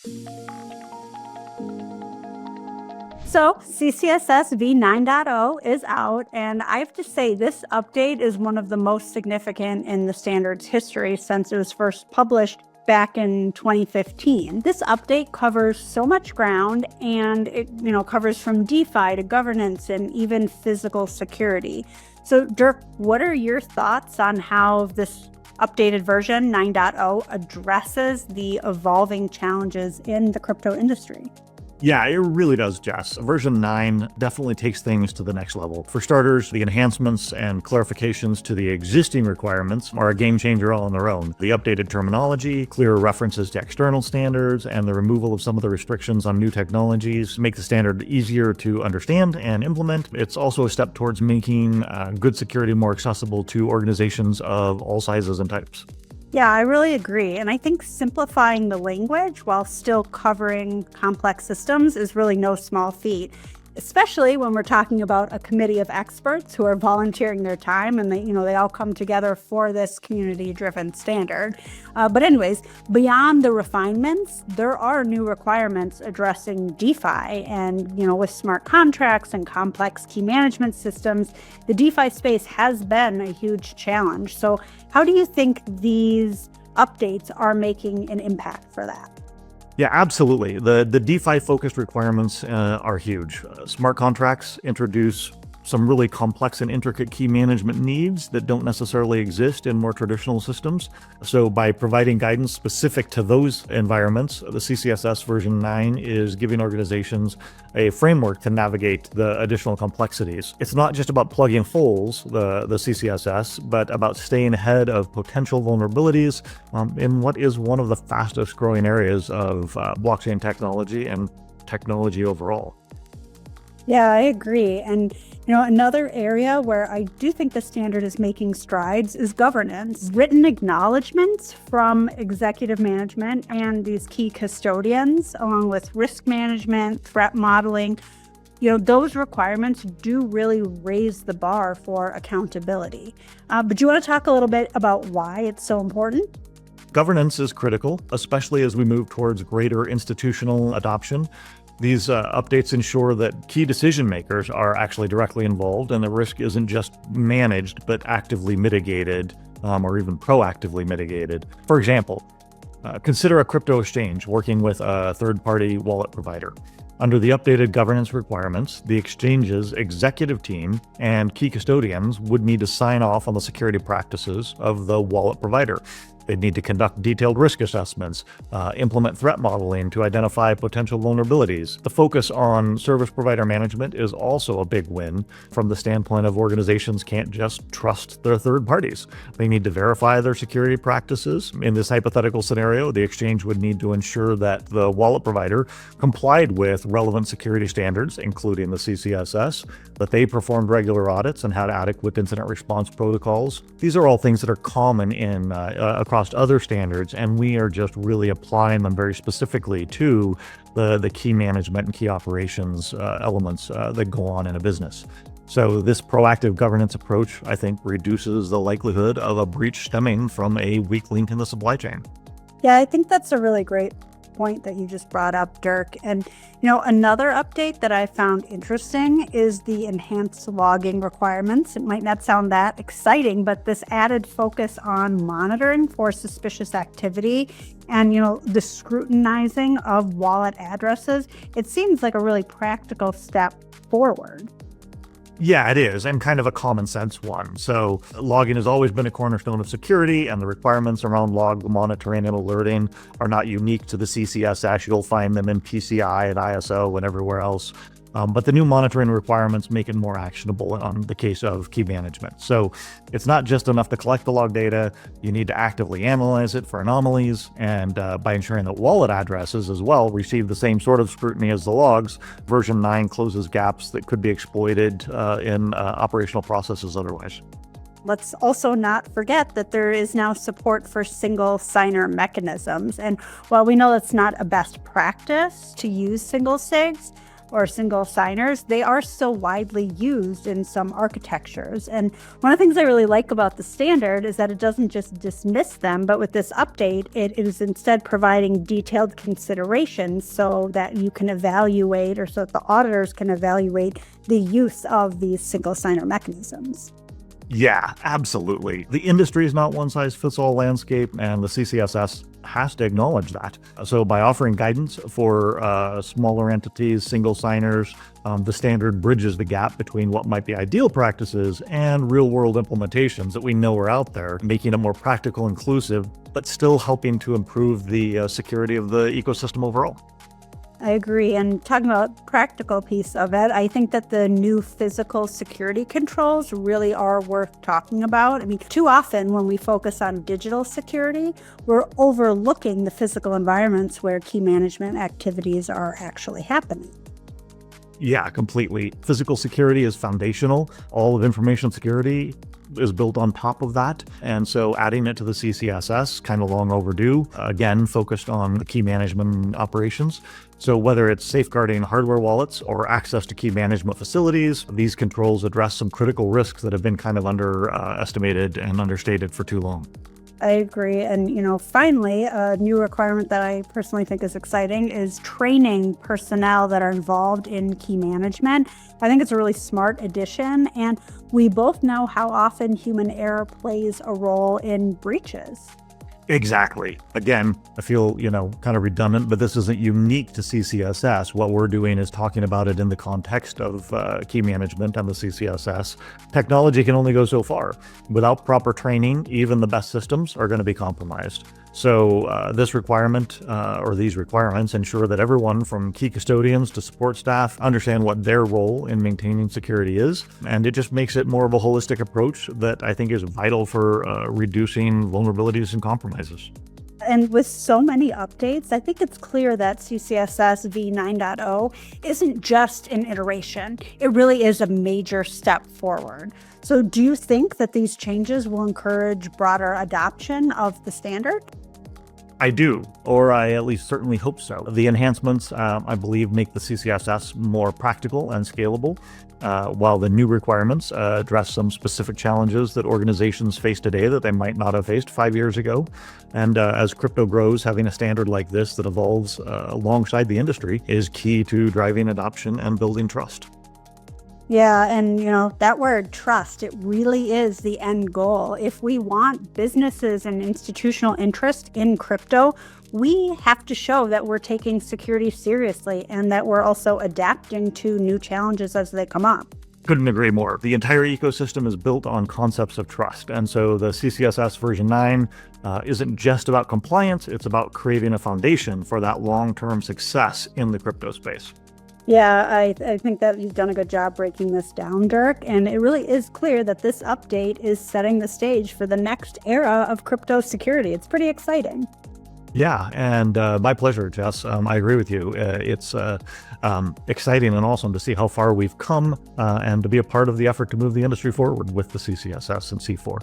So CCSS v9.0 is out, and I have to say this update is one of the most significant in the standard's history since it was first published back in 2015. This update covers so much ground, and it covers from DeFi to governance and even physical security. So Dirk, what are your thoughts on how this updated version 9.0 addresses the evolving challenges in the crypto industry? Yeah, it really does, Jess. Version 9 definitely takes things to the next level. For starters, the enhancements and clarifications to the existing requirements are a game changer all on their own. The updated terminology, clearer references to external standards, and the removal of some of the restrictions on new technologies make the standard easier to understand and implement. It's also a step towards making good security more accessible to organizations of all sizes and types. Yeah, I really agree. And I think simplifying the language while still covering complex systems is really no small feat, especially when we're talking about a committee of experts who are volunteering their time and they all come together for this community-driven standard. But anyways, beyond the refinements, there are new requirements addressing DeFi and, with smart contracts and complex key management systems, the DeFi space has been a huge challenge. So how do you think these updates are making an impact for that? Yeah, absolutely. The DeFi-focused requirements are huge. Smart contracts introduce some really complex and intricate key management needs that don't necessarily exist in more traditional systems. So by providing guidance specific to those environments, the CCSS version 9 is giving organizations a framework to navigate the additional complexities. It's not just about plugging holes, the CCSS, but about staying ahead of potential vulnerabilities in what is one of the fastest growing areas of blockchain technology and technology overall. Yeah, I agree. And, another area where I do think the standard is making strides is governance. Written acknowledgements from executive management and these key custodians, along with risk management, threat modeling, those requirements do really raise the bar for accountability. But do you want to talk a little bit about why it's so important? Governance is critical, especially as we move towards greater institutional adoption. These updates ensure that key decision makers are actually directly involved and the risk isn't just managed, but actively mitigated or even proactively mitigated. For example, consider a crypto exchange working with a third-party wallet provider. Under the updated governance requirements, the exchange's executive team and key custodians would need to sign off on the security practices of the wallet provider. They'd need to conduct detailed risk assessments, implement threat modeling to identify potential vulnerabilities. The focus on service provider management is also a big win from the standpoint of organizations can't just trust their third parties. They need to verify their security practices. In this hypothetical scenario, the exchange would need to ensure that the wallet provider complied with relevant security standards, including the CCSS, that they performed regular audits and had adequate incident response protocols. These are all things that are common in across other standards, and we are just really applying them very specifically to the key management and key operations elements that go on in a business. So this proactive governance approach, I think, reduces the likelihood of a breach stemming from a weak link in the supply chain. Yeah, I think that's a really great point that you just brought up, Dirk. And, another update that I found interesting is the enhanced logging requirements. It might not sound that exciting, but this added focus on monitoring for suspicious activity and, the scrutinizing of wallet addresses, it seems like a really practical step forward. Yeah, it is, and kind of a common sense one. So logging has always been a cornerstone of security, and the requirements around log monitoring and alerting are not unique to the CCSS. You'll find them in PCI and ISO and everywhere else. But the new monitoring requirements make it more actionable on the case of key management. So it's not just enough to collect the log data. You need to actively analyze it for anomalies. And by ensuring that wallet addresses as well receive the same sort of scrutiny as the logs, version 9 closes gaps that could be exploited in operational processes otherwise. Let's also not forget that there is now support for single signer mechanisms. And while we know that's not a best practice to use single sigs, or single signers, they are still widely used in some architectures. And one of the things I really like about the standard is that it doesn't just dismiss them, but with this update, it is instead providing detailed considerations so that you can evaluate, or so that the auditors can evaluate the use of these single signer mechanisms. Yeah, absolutely. The industry is not one-size-fits-all landscape, and the CCSS has to acknowledge that. So by offering guidance for smaller entities, single signers, the standard bridges the gap between what might be ideal practices and real-world implementations that we know are out there, making it more practical, inclusive, but still helping to improve the security of the ecosystem overall. I agree. And talking about practical piece of it, I think that the new physical security controls really are worth talking about. I mean, too often when we focus on digital security, we're overlooking the physical environments where key management activities are actually happening. Yeah, completely. Physical security is foundational. All of information security is built on top of that. And so adding it to the CCSS, kind of long overdue, again, focused on the key management operations. So whether it's safeguarding hardware wallets or access to key management facilities, these controls address some critical risks that have been kind of underestimated and understated for too long. I agree. And, finally, a new requirement that I personally think is exciting is training personnel that are involved in key management. I think it's a really smart addition. And we both know how often human error plays a role in breaches. Exactly. Again, I feel, kind of redundant, but this isn't unique to CCSS. What we're doing is talking about it in the context of key management and the CCSS. Technology can only go so far. Without proper training, even the best systems are going to be compromised. So this requirement or these requirements ensure that everyone from key custodians to support staff understand what their role in maintaining security is. And it just makes it more of a holistic approach that I think is vital for reducing vulnerabilities and compromises. And with so many updates, I think it's clear that CCSS v9.0 isn't just an iteration. It really is a major step forward. So do you think that these changes will encourage broader adoption of the standard? I do, or I at least certainly hope so. The enhancements, I believe, make the CCSS more practical and scalable, while the new requirements address some specific challenges that organizations face today that they might not have faced 5 years ago. And as crypto grows, having a standard like this that evolves alongside the industry is key to driving adoption and building trust. Yeah, and that word trust, it really is the end goal. If we want businesses and institutional interest in crypto, we have to show that we're taking security seriously and that we're also adapting to new challenges as they come up. Couldn't agree more. The entire ecosystem is built on concepts of trust. And so the CCSS version 9 isn't just about compliance, it's about creating a foundation for that long-term success in the crypto space. Yeah, I think that you've done a good job breaking this down, Dirk. And it really is clear that this update is setting the stage for the next era of crypto security. It's pretty exciting. Yeah, and my pleasure, Jess. I agree with you. It's exciting and awesome to see how far we've come and to be a part of the effort to move the industry forward with the CCSS and C4.